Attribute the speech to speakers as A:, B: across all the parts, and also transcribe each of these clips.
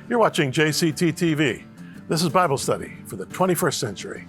A: You're watching JCT TV. This is Bible study for the 21st century.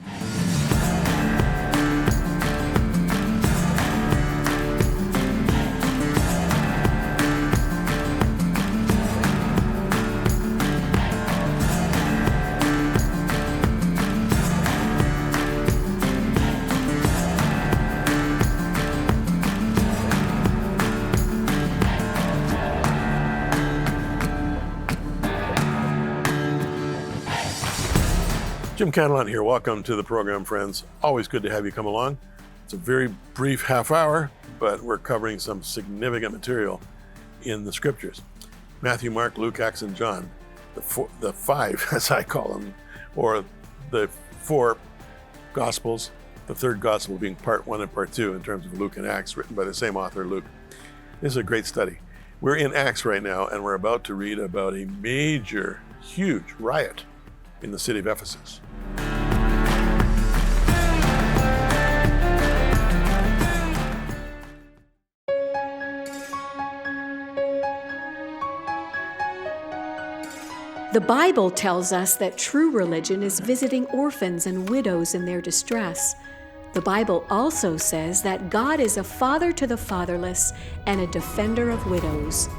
A: Jim Cantelon here. Welcome to the program, friends. Always good to have you come along. It's a very brief half hour, but we're covering some significant material in the scriptures. Matthew, Mark, Luke, Acts, and John, the five, as I call them, or the four Gospels, the third Gospel being part one and part two in terms of Luke and Acts, written by the same author, Luke. This is a great study. We're in Acts right now, and we're about to read about a major, huge riot in the city of Ephesus.
B: The Bible tells us that true religion is visiting orphans and widows in their distress. The Bible also says that God is a father to the fatherless and a defender of widows.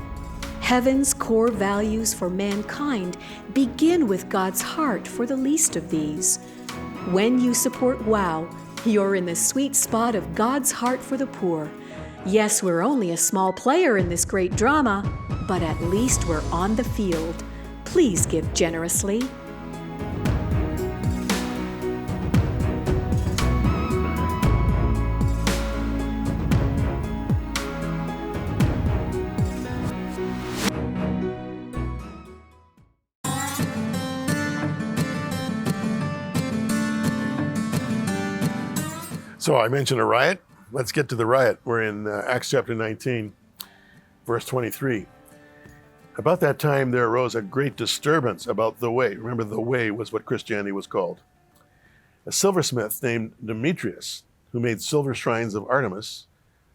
B: Heaven's core values for mankind begin with God's heart for the least of these. When you support WOW, you're in the sweet spot of God's heart for the poor. Yes, we're only a small player in this great drama, but at least we're on the field. Please give generously.
A: So I mentioned a riot. Let's get to the riot. We're in Acts chapter 19, verse 23. About that time, there arose a great disturbance about the way. Remember, the way was what Christianity was called. A silversmith named Demetrius, who made silver shrines of Artemis.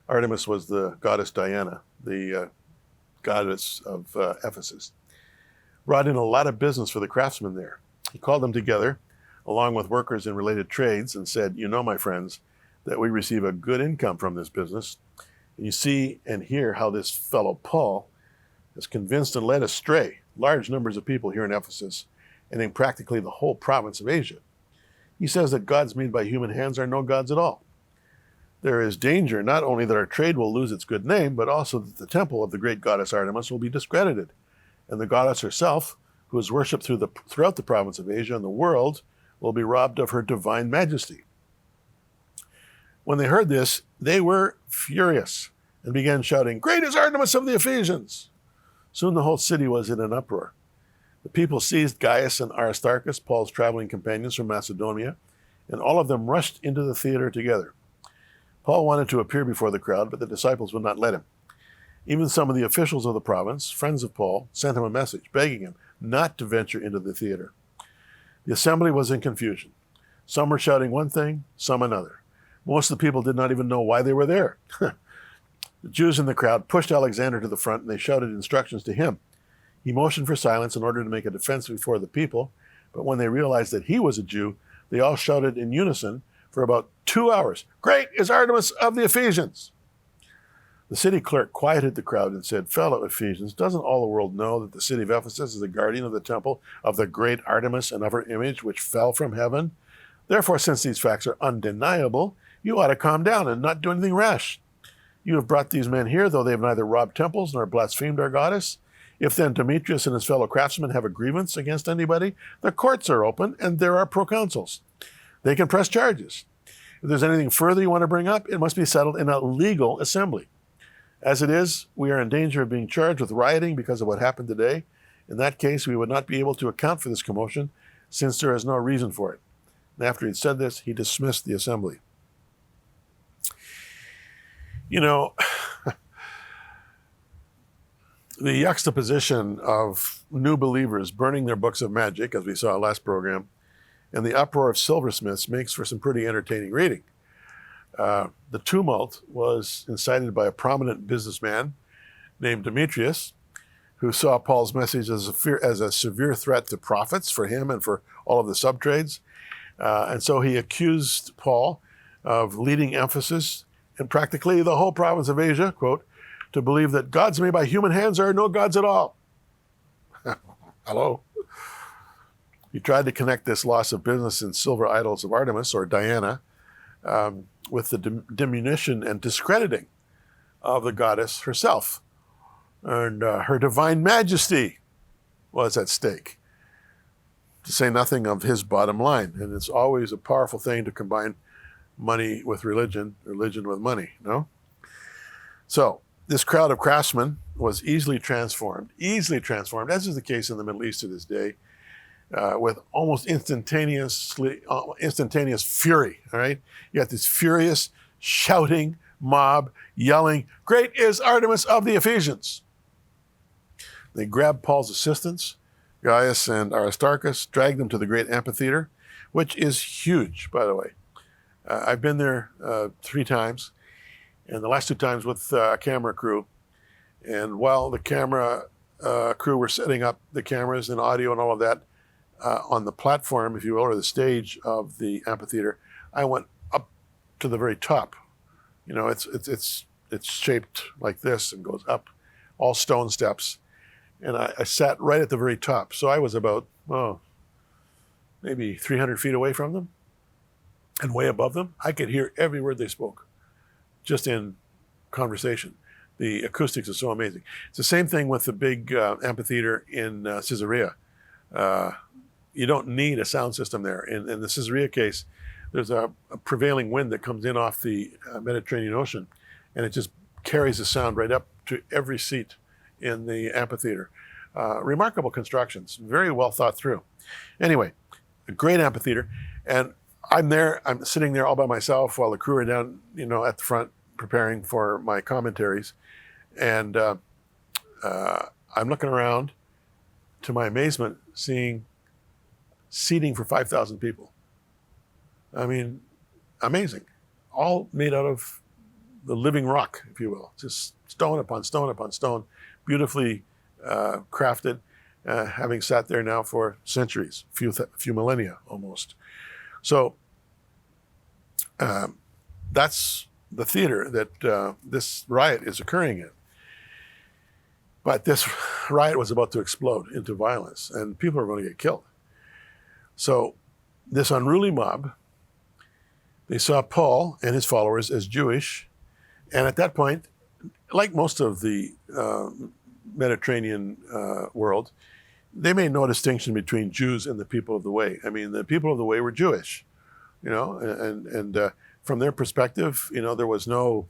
A: Artemis was the goddess Diana, the goddess of Ephesus. Brought in a lot of business for the craftsmen there. He called them together, along with workers in related trades, and said, "You know, my friends, that we receive a good income from this business. And you see and hear how this fellow Paul has convinced and led astray large numbers of people here in Ephesus and in practically the whole province of Asia. He says that gods made by human hands are no gods at all. There is danger not only that our trade will lose its good name, but also that the temple of the great goddess Artemis will be discredited, and the goddess herself, who is worshipped throughout the province of Asia and the world, will be robbed of her divine majesty." When they heard this, they were furious and began shouting, "Great is Artemis of the Ephesians!" Soon the whole city was in an uproar. The people seized Gaius and Aristarchus, Paul's traveling companions from Macedonia, and all of them rushed into the theater together. Paul wanted to appear before the crowd, but the disciples would not let him. Even some of the officials of the province, friends of Paul, sent him a message begging him not to venture into the theater. The assembly was in confusion. Some were shouting one thing, some another. Most of the people did not even know why they were there. The Jews in the crowd pushed Alexander to the front, and they shouted instructions to him. He motioned for silence in order to make a defense before the people, but when they realized that he was a Jew, they all shouted in unison for about 2 hours, "Great is Artemis of the Ephesians!" The city clerk quieted the crowd and said, "Fellow Ephesians, doesn't all the world know that the city of Ephesus is the guardian of the temple of the great Artemis and of her image which fell from heaven? Therefore, since these facts are undeniable, you ought to calm down and not do anything rash. You have brought these men here, though they have neither robbed temples nor blasphemed our goddess. If then Demetrius and his fellow craftsmen have a grievance against anybody, the courts are open and there are proconsuls. They can press charges. If there's anything further you want to bring up, it must be settled in a legal assembly. As it is, we are in danger of being charged with rioting because of what happened today. In that case, we would not be able to account for this commotion, since there is no reason for it." And after he'd said this, he dismissed the assembly. You know, the juxtaposition of new believers burning their books of magic, as we saw last program, and the uproar of silversmiths makes for some pretty entertaining reading. The tumult was incited by a prominent businessman named Demetrius, who saw Paul's message as a severe threat to profits for him and for all of the subtrades. And so he accused Paul of leading Ephesus and practically the whole province of Asia, quote, to believe that gods made by human hands are no gods at all. Hello? He tried to connect this loss of business in silver idols of Artemis or Diana with the diminution and discrediting of the goddess herself. And her divine majesty was at stake, to say nothing of his bottom line. And it's always a powerful thing to combine money with religion, religion with money, no? So this crowd of craftsmen was easily transformed, as is the case in the Middle East to this day, with almost instantaneous fury, all right? You got this furious, shouting mob yelling, "Great is Artemis of the Ephesians!" They grabbed Paul's assistants, Gaius and Aristarchus, dragged them to the great amphitheater, which is huge, by the way. I've been there 3 times, and the last 2 times with a camera crew. And while the camera crew were setting up the cameras and audio and all of that on the platform, if you will, or the stage of the amphitheater, I went up to the very top. You know, it's shaped like this and goes up, all stone steps. And I sat right at the very top. So I was about, maybe 300 feet away from them and way above them. I could hear every word they spoke, just in conversation. The acoustics are so amazing. It's the same thing with the big amphitheater in Caesarea. You don't need a sound system there. In the Caesarea case, there's a prevailing wind that comes in off the Mediterranean Ocean, and it just carries the sound right up to every seat in the amphitheater. Remarkable constructions, very well thought through. Anyway, a great amphitheater, and I'm sitting there all by myself while the crew are down, at the front preparing for my commentaries, and I'm looking around, to my amazement, seeing seating for 5,000 people. I mean, amazing. All made out of the living rock, if you will, just stone upon stone upon stone, beautifully crafted, having sat there now for centuries, few millennia almost. So that's the theater that this riot is occurring in. But this riot was about to explode into violence, and people are going to get killed. So this unruly mob, they saw Paul and his followers as Jewish, and at that point, like most of the Mediterranean world, they made no distinction between Jews and the people of the way. I mean, the people of the way were Jewish, and from their perspective, there was no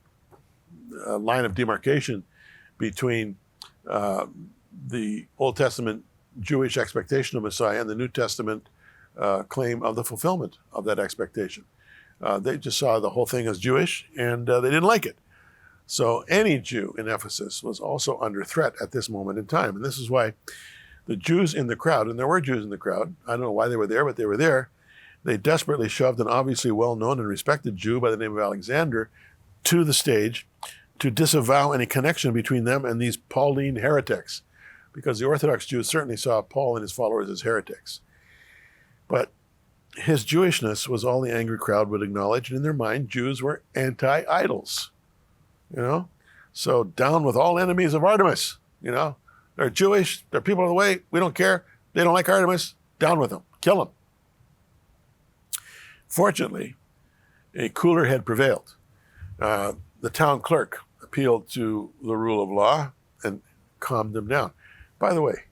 A: line of demarcation between the Old Testament Jewish expectation of Messiah and the New Testament claim of the fulfillment of that expectation. They just saw the whole thing as Jewish, and they didn't like it. So any Jew in Ephesus was also under threat at this moment in time. And this is why the Jews in the crowd, and there were Jews in the crowd, I don't know why they were there, but they were there, they desperately shoved an obviously well-known and respected Jew by the name of Alexander to the stage to disavow any connection between them and these Pauline heretics, because the Orthodox Jews certainly saw Paul and his followers as heretics. But his Jewishness was all the angry crowd would acknowledge, and in their mind, Jews were anti-idols. So down with all enemies of Artemis. They're Jewish, they're people of the way, we don't care, they don't like Artemis, down with them, kill them. Fortunately, a cooler head prevailed. The town clerk appealed to the rule of law and calmed them down. By the way,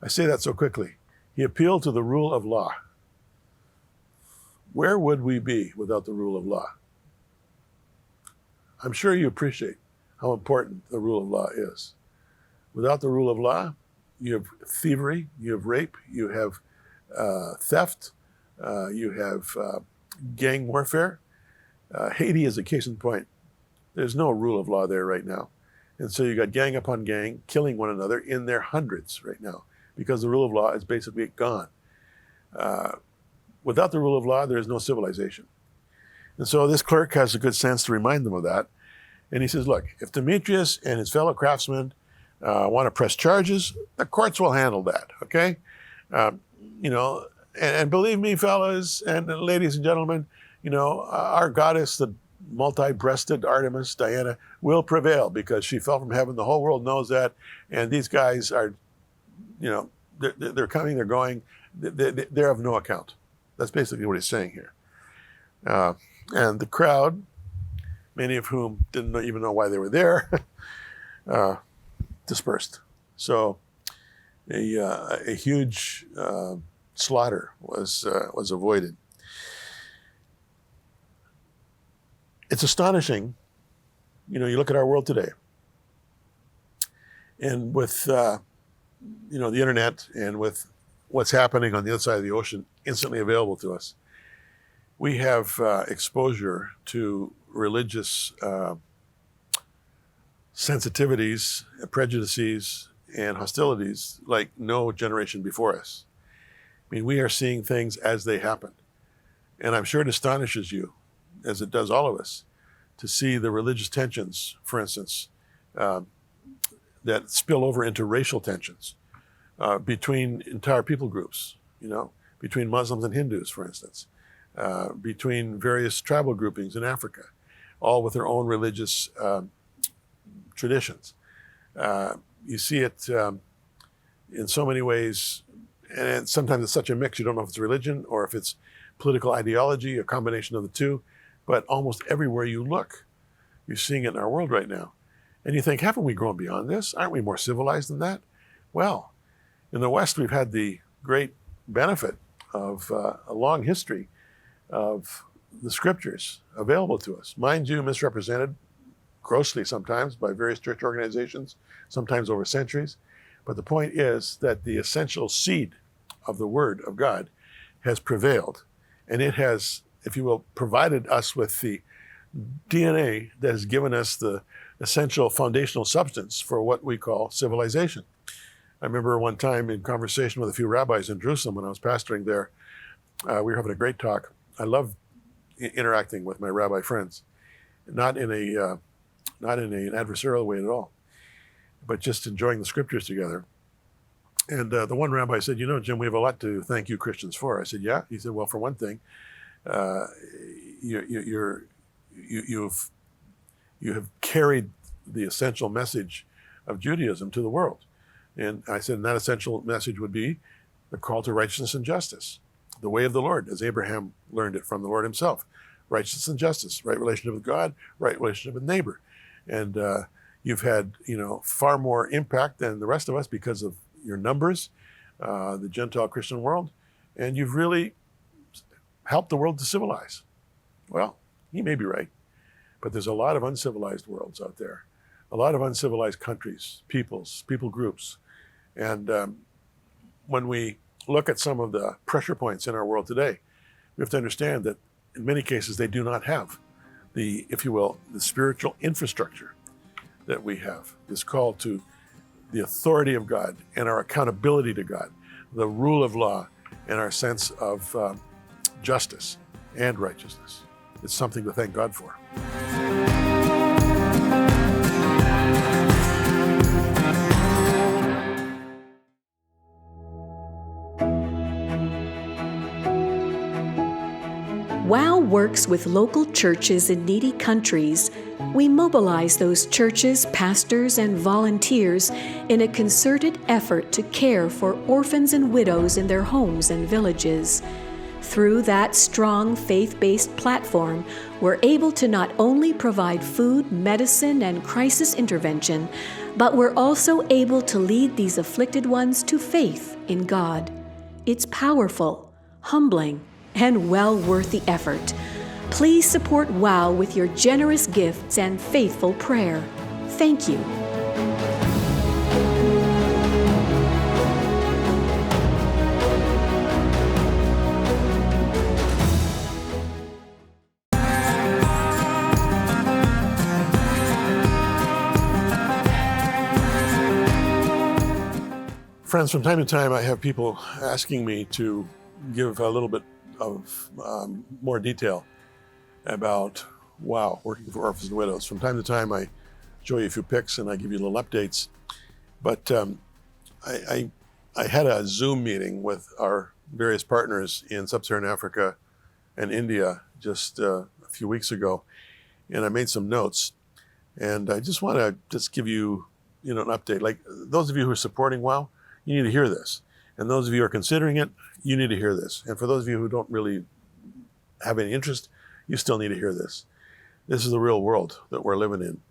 A: I say that so quickly. He appealed to the rule of law. Where would we be without the rule of law? I'm sure you appreciate how important the rule of law is. Without the rule of law, you have thievery, you have rape, you have theft, you have gang warfare. Haiti is a case in point. There's no rule of law there right now. And so you got gang upon gang killing one another in their hundreds right now because the rule of law is basically gone. Without the rule of law, there is no civilization. And so this clerk has the good sense to remind them of that. And he says, look, if Demetrius and his fellow craftsmen want to press charges, the courts will handle that, okay? You know, and believe me, fellas and ladies and gentlemen, you know, our goddess, the multi-breasted Artemis, Diana, will prevail because she fell from heaven. The whole world knows that. And these guys are, you know, they're coming, they're going, they're of no account. That's basically what he's saying here. And the crowd, many of whom didn't even know why they were there, dispersed. So a huge slaughter was avoided. It's astonishing, you know, you look at our world today, and with you know, the internet and with what's happening on the other side of the ocean instantly available to us, we have exposure to religious sensitivities, prejudices, and hostilities like no generation before us. I mean, we are seeing things as they happen. And I'm sure it astonishes you, as it does all of us, to see the religious tensions, for instance, that spill over into racial tensions between entire people groups, you know, between Muslims and Hindus, for instance, between various tribal groupings in Africa, all with their own religious traditions. You see it in so many ways, and sometimes it's such a mix, you don't know if it's religion or if it's political ideology, a combination of the two, but almost everywhere you look, you're seeing it in our world right now. And you think, haven't we grown beyond this? Aren't we more civilized than that? Well, in the West, we've had the great benefit of a long history of the scriptures available to us. Mind you, misrepresented grossly sometimes by various church organizations, sometimes over centuries. But the point is that the essential seed of the Word of God has prevailed. And it has, if you will, provided us with the DNA that has given us the essential foundational substance for what we call civilization. I remember one time in conversation with a few rabbis in Jerusalem when I was pastoring there, we were having a great talk. I love interacting with my rabbi friends, not in an adversarial way at all, but just enjoying the scriptures together. And the one rabbi said, you know, Jim, we have a lot to thank you Christians for. I said, yeah. He said, well, for one thing, you have carried the essential message of Judaism to the world. And I said, and that essential message would be the call to righteousness and justice, the way of the Lord, as Abraham learned it from the Lord himself. Righteousness and justice, right relationship with God, right relationship with neighbor. And you've had, you know, far more impact than the rest of us because of your numbers, the Gentile Christian world, and you've really helped the world to civilize. Well, he may be right, but there's a lot of uncivilized worlds out there, a lot of uncivilized countries, peoples, people groups. And when we look at some of the pressure points in our world today, we have to understand that in many cases they do not have the, if you will, the spiritual infrastructure that we have. This call to the authority of God and our accountability to God, the rule of law and our sense of justice and righteousness. It's something to thank God for.
B: WOW works with local churches in needy countries. We mobilize those churches, pastors, and volunteers in a concerted effort to care for orphans and widows in their homes and villages. Through that strong faith-based platform, we're able to not only provide food, medicine, and crisis intervention, but we're also able to lead these afflicted ones to faith in God. It's powerful, humbling, and well worth the effort. Please support WOW with your generous gifts and faithful prayer. Thank you.
A: Friends, from time to time I have people asking me to give a little bit of more detail about WOW, working for Orphans and Widows. From time to time I show you a few pics and I give you little updates. But I had a Zoom meeting with our various partners in Sub-Saharan Africa and India just a few weeks ago, and I made some notes. And I just want to give you, an update. Like, those of you who are supporting WOW, you need to hear this. And those of you who are considering it, you need to hear this. And for those of you who don't really have any interest, you still need to hear this. This is the real world that we're living in.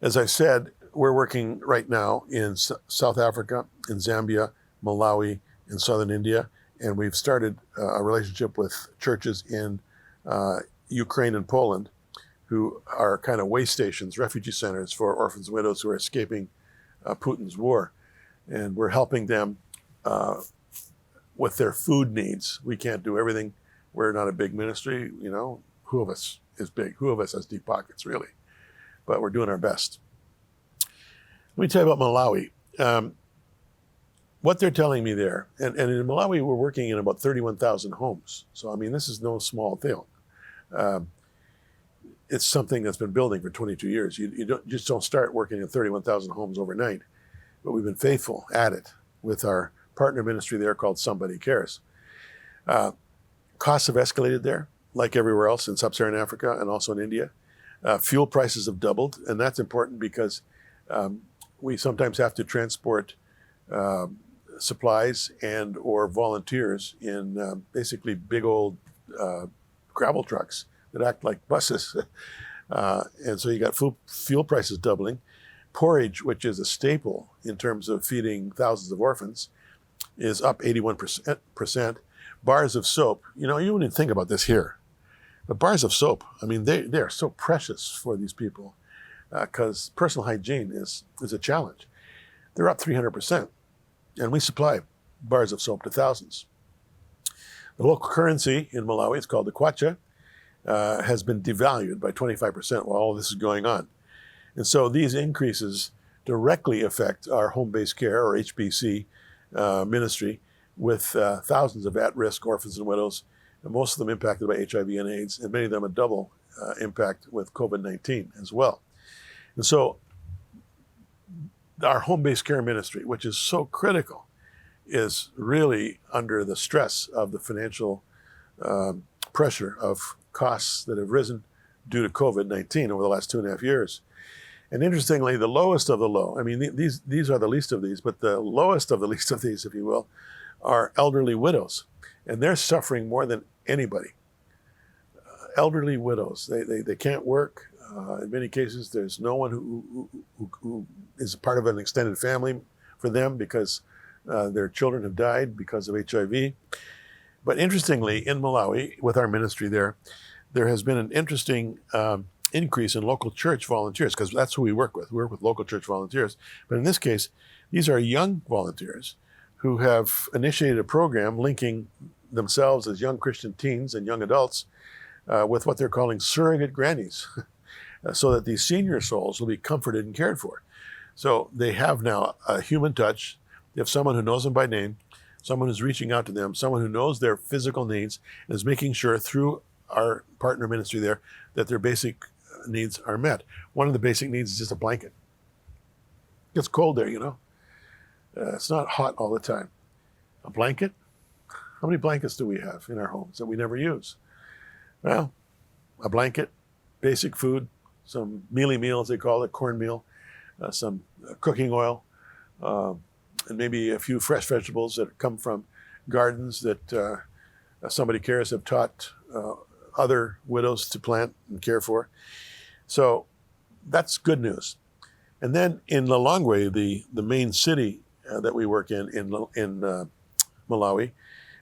A: As I said, we're working right now in South Africa, in Zambia, Malawi, in southern India, and we've started a relationship with churches in Ukraine and Poland, who are kind of way stations, refugee centers for orphans and widows who are escaping Putin's war. And we're helping them with their food needs. We can't do everything. We're not a big ministry, Who of us is big? Who of us has deep pockets, really? But we're doing our best. Let me tell you about Malawi. What they're telling me there, and in Malawi, we're working in about 31,000 homes. So, this is no small thing. It's something that's been building for 22 years. You just don't start working in 31,000 homes overnight. But we've been faithful at it with our partner ministry there called Somebody Cares. Costs have escalated there, like everywhere else in Sub-Saharan Africa and also in India. Fuel prices have doubled, and that's important because we sometimes have to transport supplies and or volunteers in basically big old gravel trucks that act like buses. And so you got fuel prices doubling. Porridge, which is a staple in terms of feeding thousands of orphans, is up 81%. Bars of soap, you wouldn't think about this here. But bars of soap, they are so precious for these people because personal hygiene is a challenge. They're up 300%. And we supply bars of soap to thousands. The local currency in Malawi, it's called the kwacha, has been devalued by 25% while all this is going on. And so these increases directly affect our home-based care, or HBC, ministry, with thousands of at-risk orphans and widows, and most of them impacted by HIV and AIDS, and many of them a double impact with COVID-19 as well. And so our home-based care ministry, which is so critical, is really under the stress of the financial pressure of costs that have risen due to COVID-19 over the last 2.5 years. And interestingly, the lowest of the low, these are the least of these, but the lowest of the least of these, if you will, are elderly widows. And they're suffering more than anybody. Elderly widows, they can't work. In many cases, there's no one who is part of an extended family for them because their children have died because of HIV. But interestingly, in Malawi, with our ministry there has been an interesting increase in local church volunteers, because that's who we work with. We work with local church volunteers. But in this case, these are young volunteers who have initiated a program linking themselves as young Christian teens and young adults with what they're calling surrogate grannies, so that these senior souls will be comforted and cared for. So they have now a human touch. They have someone who knows them by name, someone who's reaching out to them, someone who knows their physical needs and is making sure through our partner ministry there that their basic needs are met. One of the basic needs is just a blanket. It gets cold there, it's not hot all the time. A blanket? How many blankets do we have in our homes that we never use? Well, a blanket, basic food, some mealy meal, as they call it, cornmeal, some cooking oil, and maybe a few fresh vegetables that come from gardens that Somebody Cares have taught other widows to plant and care for. So that's good news. And then in Lilongwe, the main city that we work in Malawi,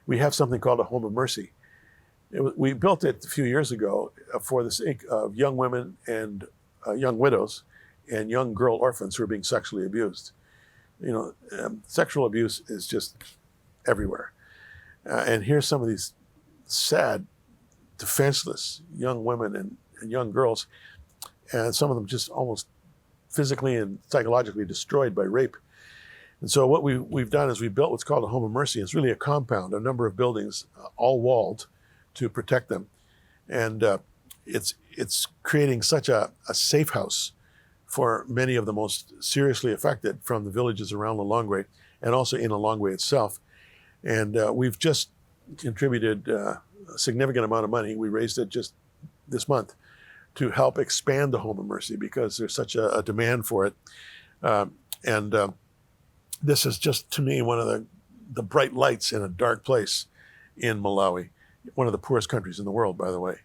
A: we have something called a Home of Mercy. We built it a few years ago for the sake of young women and young widows and young girl orphans who are being sexually abused. Sexual abuse is just everywhere. And here's some of these sad, defenseless young women and young girls, and some of them just almost physically and psychologically destroyed by rape. And so what we've done is we built what's called a Home of Mercy. It's really a compound, a number of buildings, all walled to protect them. And it's creating such a safe house for many of the most seriously affected from the villages around Lilongwe and also in Lilongwe itself. And we've just contributed a significant amount of money. We raised it just this month to help expand the Home of Mercy because there's such a demand for it. This is just, to me, one of the bright lights in a dark place in Malawi, one of the poorest countries in the world, by the way.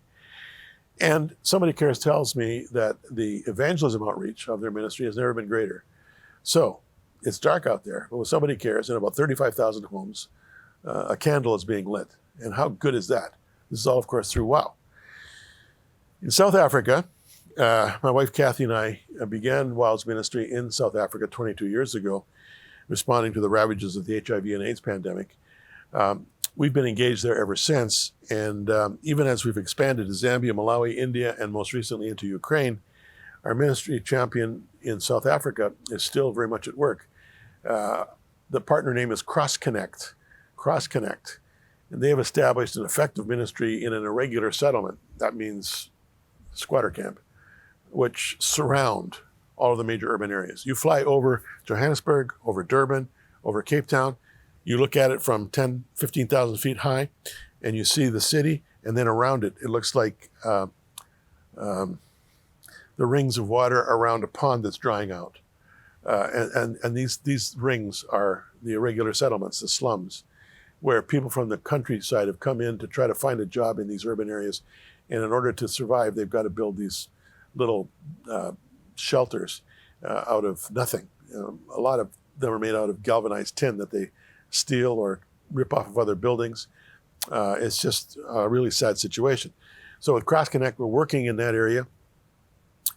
A: And Somebody Cares tells me that the evangelism outreach of their ministry has never been greater. So it's dark out there, but with Somebody Cares, in about 35,000 homes, a candle is being lit. And how good is that? This is all, of course, through WOW. In South Africa, my wife Kathy and I began WOW's ministry in South Africa 22 years ago, responding to the ravages of the HIV and AIDS pandemic. We've been engaged there ever since, and even as we've expanded to Zambia, Malawi, India, and most recently into Ukraine, our ministry champion in South Africa is still very much at work. The partner name is Cross Connect, and they have established an effective ministry in an irregular settlement. That means squatter camp, which surround all of the major urban areas. You fly over Johannesburg, over Durban, over Cape Town. You look at it from 10, 15,000 feet high, and you see the city, and then around it, it looks like the rings of water around a pond that's drying out. And these rings are the irregular settlements, the slums, where people from the countryside have come in to try to find a job in these urban areas. And in order to survive, they've got to build these little shelters out of nothing. A lot of them are made out of galvanized tin that they steal or rip off of other buildings. It's just a really sad situation. So with Cross Connect, we're working in that area.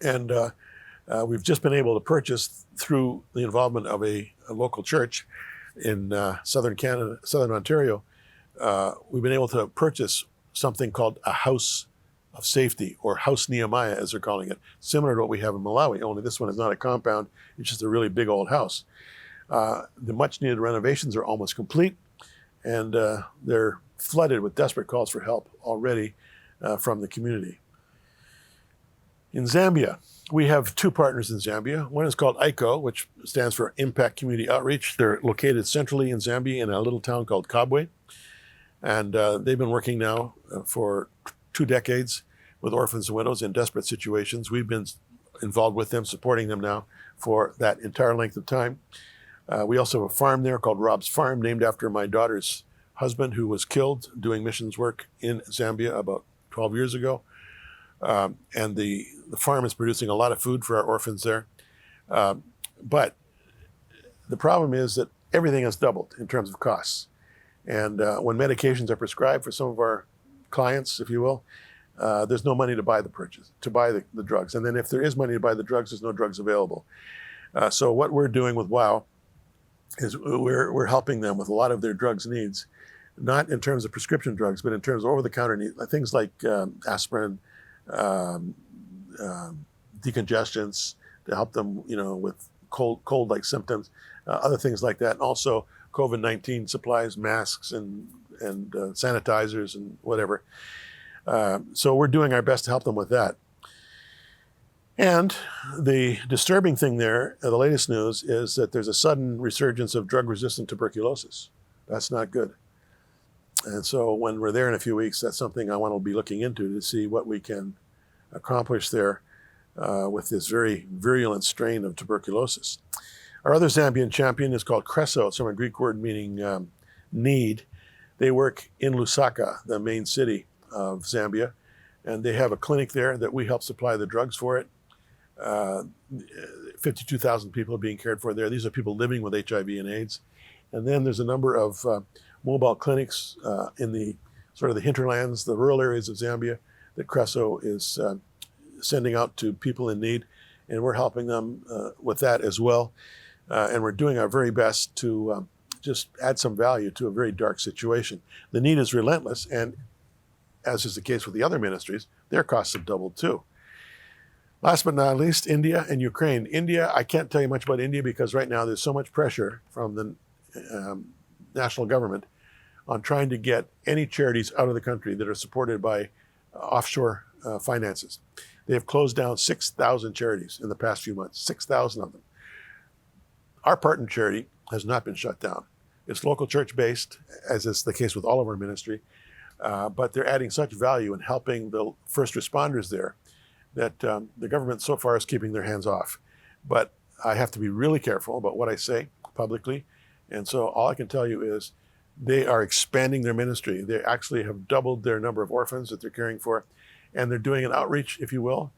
A: And we've just been able to purchase, through the involvement of a local church in southern Canada, southern Ontario, we've been able to purchase something called a house of safety, or House Nehemiah, as they're calling it, similar to what we have in Malawi, only this one is not a compound, it's just a really big old house. The much needed renovations are almost complete, and they're flooded with desperate calls for help already from the community. In Zambia, we have two partners in Zambia. One is called ICO, which stands for Impact Community Outreach. They're located centrally in Zambia in a little town called Kabwe. And they've been working now for 2 decades with orphans and widows in desperate situations. We've been involved with them, supporting them now for that entire length of time. We also have a farm there called Rob's Farm, named after my daughter's husband, who was killed doing missions work in Zambia about 12 years ago. And the farm is producing a lot of food for our orphans there. But the problem is that everything has doubled in terms of costs. And when medications are prescribed for some of our clients, if you will, there's no money to buy the drugs. And then if there is money to buy the drugs, there's no drugs available. So what we're doing with WOW is we're helping them with a lot of their drugs needs, not in terms of prescription drugs, but in terms of over-the-counter needs, things like aspirin, decongestants to help them, with cold-like symptoms, other things like that, and also COVID-19 supplies, masks, and sanitizers and whatever. So we're doing our best to help them with that. And the disturbing thing there, the latest news, is that there's a sudden resurgence of drug-resistant tuberculosis. That's not good. And so when we're there in a few weeks, that's something I want to be looking into to see what we can accomplish there with this very virulent strain of tuberculosis. Our other Zambian champion is called Creso. It's from a Greek word meaning need. They work in Lusaka, the main city of Zambia, and they have a clinic there that we help supply the drugs for it. 52,000 people are being cared for there. These are people living with HIV and AIDS. And then there's a number of mobile clinics in the sort of the hinterlands, the rural areas of Zambia that Creso is sending out to people in need. And we're helping them with that as well. And we're doing our very best to just add some value to a very dark situation. The need is relentless, and as is the case with the other ministries, their costs have doubled too. Last but not least, India and Ukraine. India, I can't tell you much about India because right now there's so much pressure from the national government on trying to get any charities out of the country that are supported by offshore finances. They have closed down 6,000 charities in the past few months, 6,000 of them. Our partner charity has not been shut down. It's local church-based, as is the case with all of our ministry, but they're adding such value in helping the first responders there that the government so far is keeping their hands off. But I have to be really careful about what I say publicly, and so all I can tell you is they are expanding their ministry. They actually have doubled their number of orphans that they're caring for, and they're doing an outreach, if you will,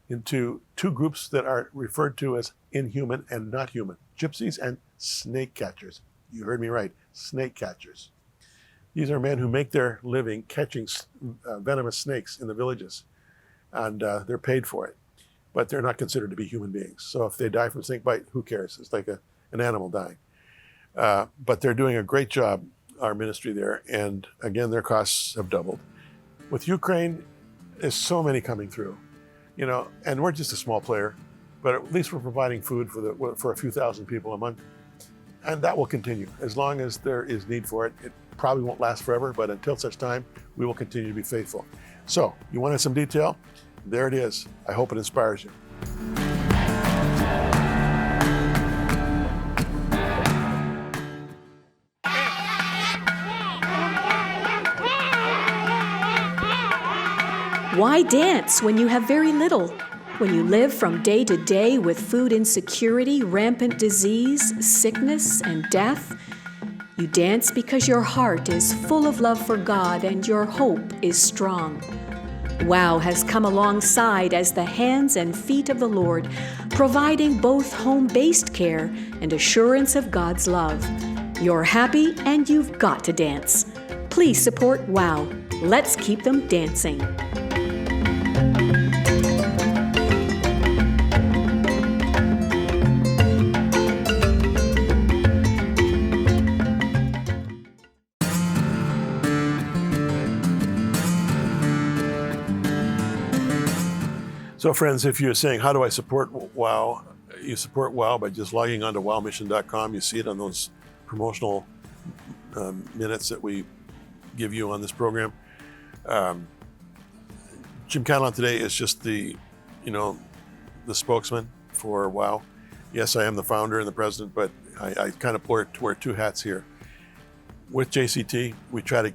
A: into two groups that are referred to as inhuman and not human, gypsies and snake catchers. You heard me right, snake catchers. These are men who make their living catching venomous snakes in the villages, and they're paid for it, but they're not considered to be human beings. So if they die from snake bite, who cares? It's like an animal dying. But they're doing a great job, our ministry there, and again, their costs have doubled. With Ukraine, there's so many coming through, and we're just a small player, but at least we're providing food for a few thousand people a month. And that will continue as long as there is need for it. It probably won't last forever, but until such time, we will continue to be faithful. So, you wanted some detail? There it is. I hope it inspires you.
B: Why dance when you have very little? When you live from day to day with food insecurity, rampant disease, sickness, and death? You dance because your heart is full of love for God and your hope is strong. WOW has come alongside as the hands and feet of the Lord, providing both home-based care and assurance of God's love. You're happy and you've got to dance. Please support WOW. Let's keep them dancing.
A: So friends, if you're saying, how do I support WOW? You support WOW by just logging on to wowmission.com. You see it on those promotional minutes that we give you on this program. Jim Cantelon today is just the spokesman for WOW. Yes, I am the founder and the president, but I kind of wear two hats here. With JCT, we try to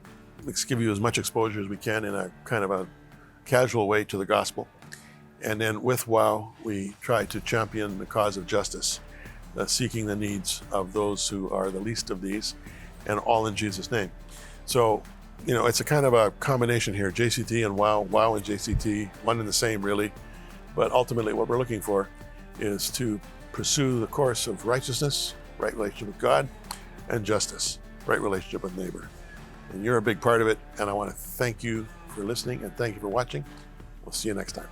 A: give you as much exposure as we can in a kind of a casual way to the gospel. And then with WOW, we try to champion the cause of justice, seeking the needs of those who are the least of these, and all in Jesus' name. So, it's a kind of a combination here, JCT and WOW, WOW and JCT, one and the same really. But ultimately what we're looking for is to pursue the course of righteousness, right relationship with God, and justice, right relationship with neighbor. And you're a big part of it, and I want to thank you for listening and thank you for watching. We'll see you next time.